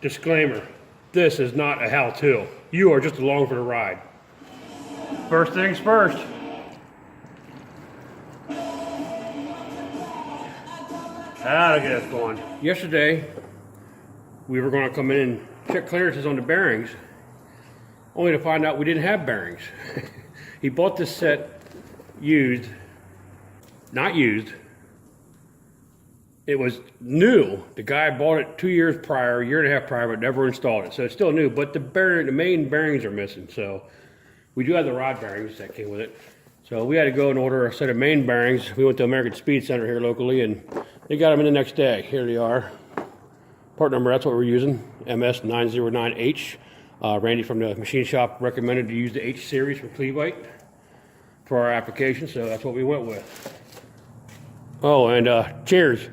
Disclaimer, this is not a how-to. You are just along for the ride. First things first. That'll get us going. Yesterday, we were going to come in and check clearances on the bearings, only to find out we didn't have bearings. He bought this set used, not used. It was new. The guy bought it 2 years prior, year and a half prior, but never installed it. So it's still new, but the main bearings are missing. So we do have the rod bearings that came with it. So we had to go and order a set of main bearings. We went to American Speed Center here locally, and they got them in the next day. Here they are. Part number, that's what we're using, MS909H. Randy from the machine shop recommended to use the H series from Cleveite for our application, so that's what we went with. Oh, and cheers.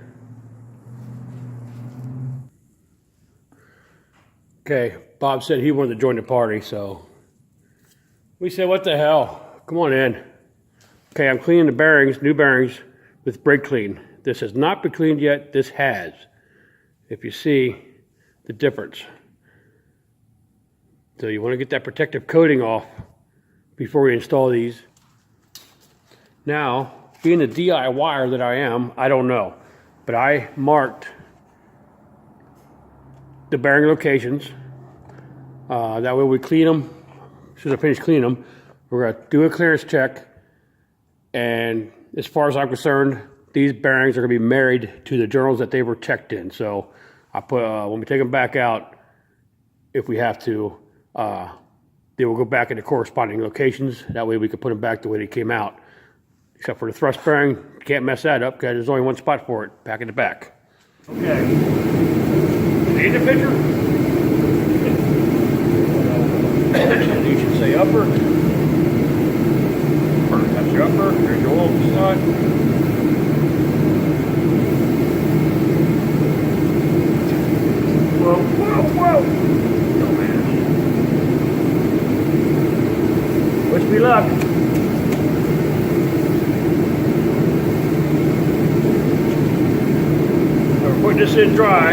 Okay, Bob said he wanted to join the party, so we said, what the hell? Come on in. Okay, I'm cleaning the bearings, new bearings, with brake clean. This has not been cleaned yet. This has. If you see the difference. So you want to get that protective coating off before we install these. Now, being the DIYer that I am, I don't know. But I marked the bearing locations. That way we clean them. As soon as I finish cleaning them, we're going to do a clearance check. And as far as I'm concerned, these bearings are going to be married to the journals that they were checked in. So I put when we take them back out, if we have to, they will go back into corresponding locations. That way we can put them back the way they came out. Except for the thrust bearing, you can't mess that up because there's only one spot for it, back in the back. Okay. Need the picture? You should say upper. That's your upper. There's your oil side. Whoa, whoa, whoa! Oh man. Wish me luck. So we're putting this in dry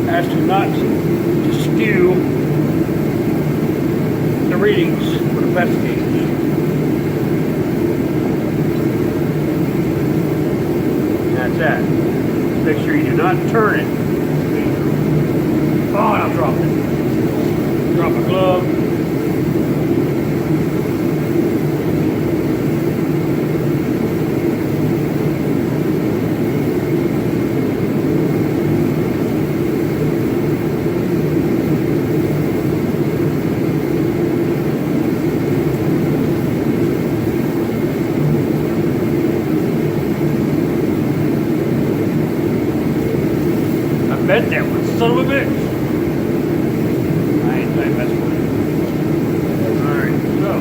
as to not to skew the readings for the best gauge. That's that. Make sure you do not turn it. Oh, and I'll drop it. Drop a glove. I bet that one, son of a bitch. I ain't messing with it. Alright, so.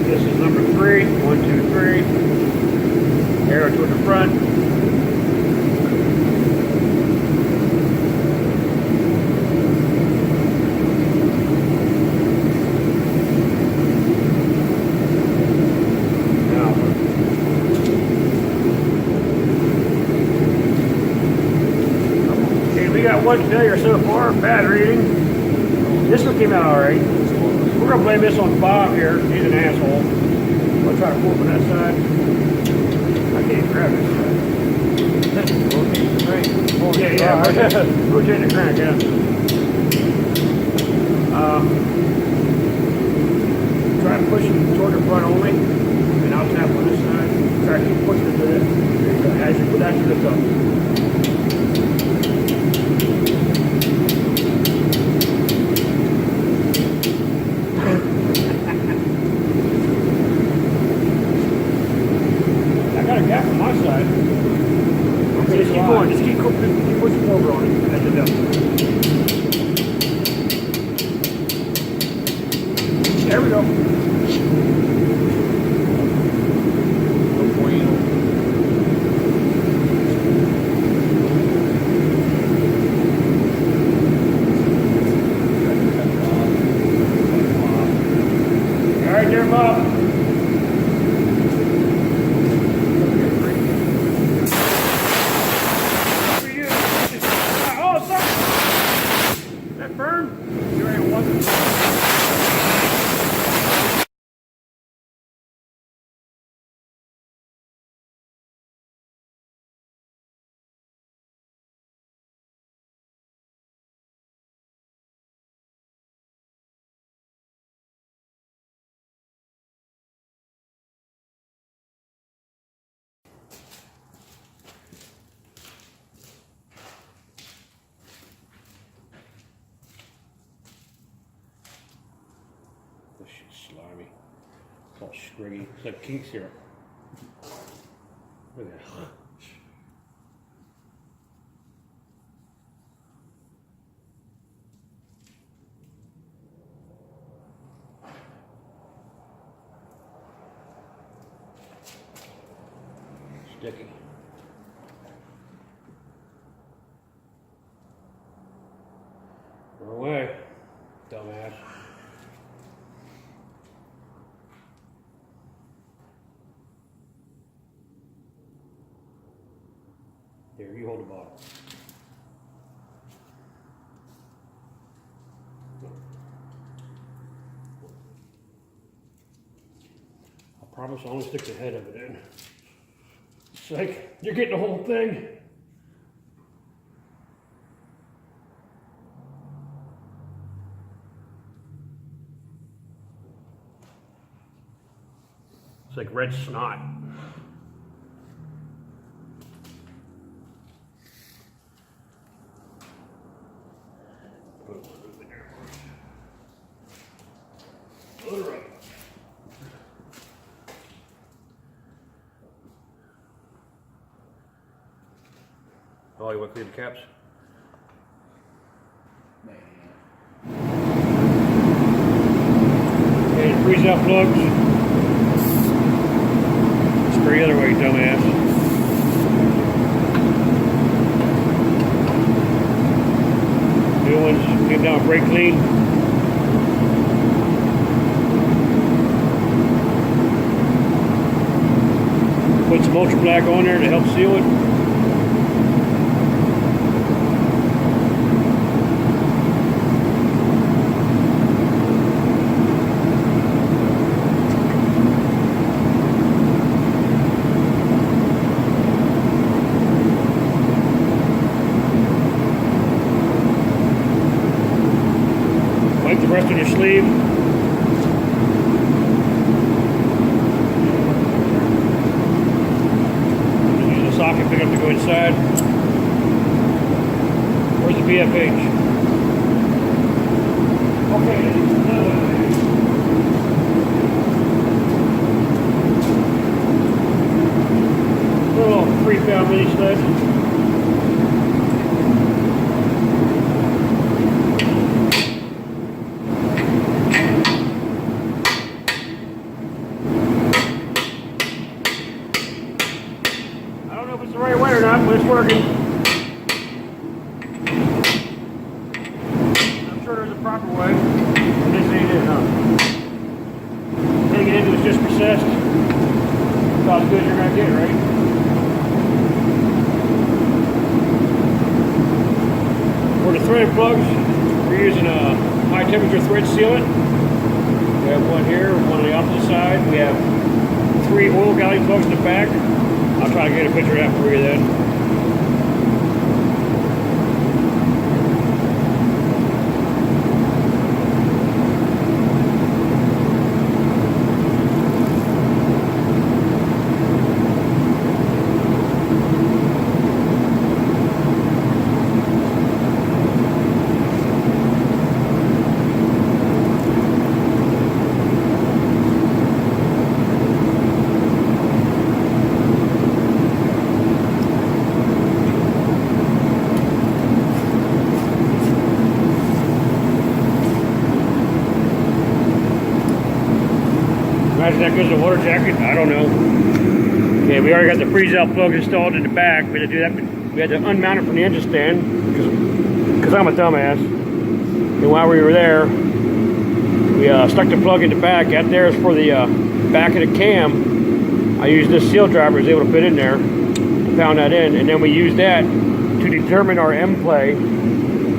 This is number 3. 1, 2, 3. Arrow toward the front. Got one failure so far, bad reading. This one came out alright. We're going to blame this on Bob here. He's an asshole. We'll try to pull from that side. I can't grab it. Rotate the crank. Yeah. Rotate the crank, yeah. Try to push it toward the front only. And I'll tap on this side. Try to keep pushing it to this. There you go. As you put that to the top. Gap on my side. Okay, just keep going. Just keep pushing over on it. That's the devil. There we go. All right, there, Bob. all scriggy. It's like kink syrup. Look at that. Sticky. Go away, dumbass. Here, you hold the bottle. I promise I'll only stick the head of it in. It's like, you're getting the whole thing. It's like red snot. All right. Oh, you want to clean the caps? Okay, freeze out plugs. Spray the other way, dumbass. New ones, get down, brake clean. Put some ultra black on there to help seal it. Wipe the rest of your sleeve. Use a socket pickup to go inside. Where's the BFH? Okay. Little 3-pound mini sled. It's the right way or not, but it's working. I'm sure there's a proper way, but this ain't it, huh? Taking it into is just recessed. About as good as you're gonna get, right? For the threaded plugs, we're using a high temperature thread sealant. We have one here, one on the opposite side. We have 3 oil galley plugs in the back. I'll try to get a picture of that for you then. Imagine that goes to a water jacket? I don't know. Okay, we already got the freeze out plug installed in the back. We had to do that. We had to unmount it from the engine stand because I'm a dumbass. And while we were there, we stuck the plug in the back. That there is for the back of the cam. I used this seal driver, I was able to fit in there. Found that in, and then we used that to determine our M play.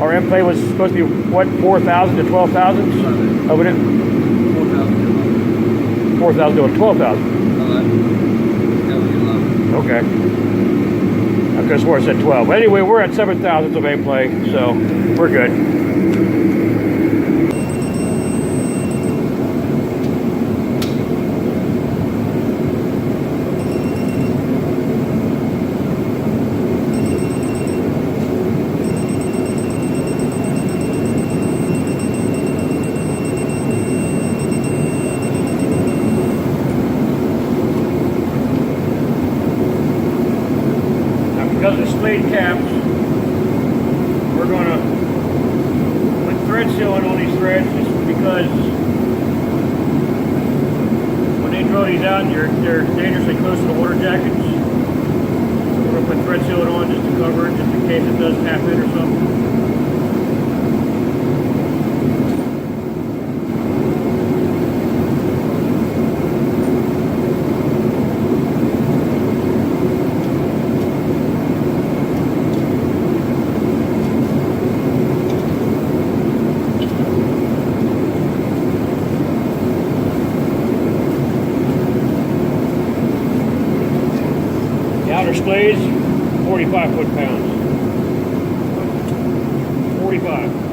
Our M play was supposed to be what, 4,000 to 12,000? Oh, 4,000 to 12,000. Okay. I could have swore it said 12. But anyway, we're at 7,000 of aim play, so we're good. the spade caps, we're going to put thread sealant on these threads just because when they throw these out, they're dangerously close to the water jackets. So we're going to put thread sealant on just to cover it, just in case it does tap in or something. Outer splays, 45 foot-pounds. 45.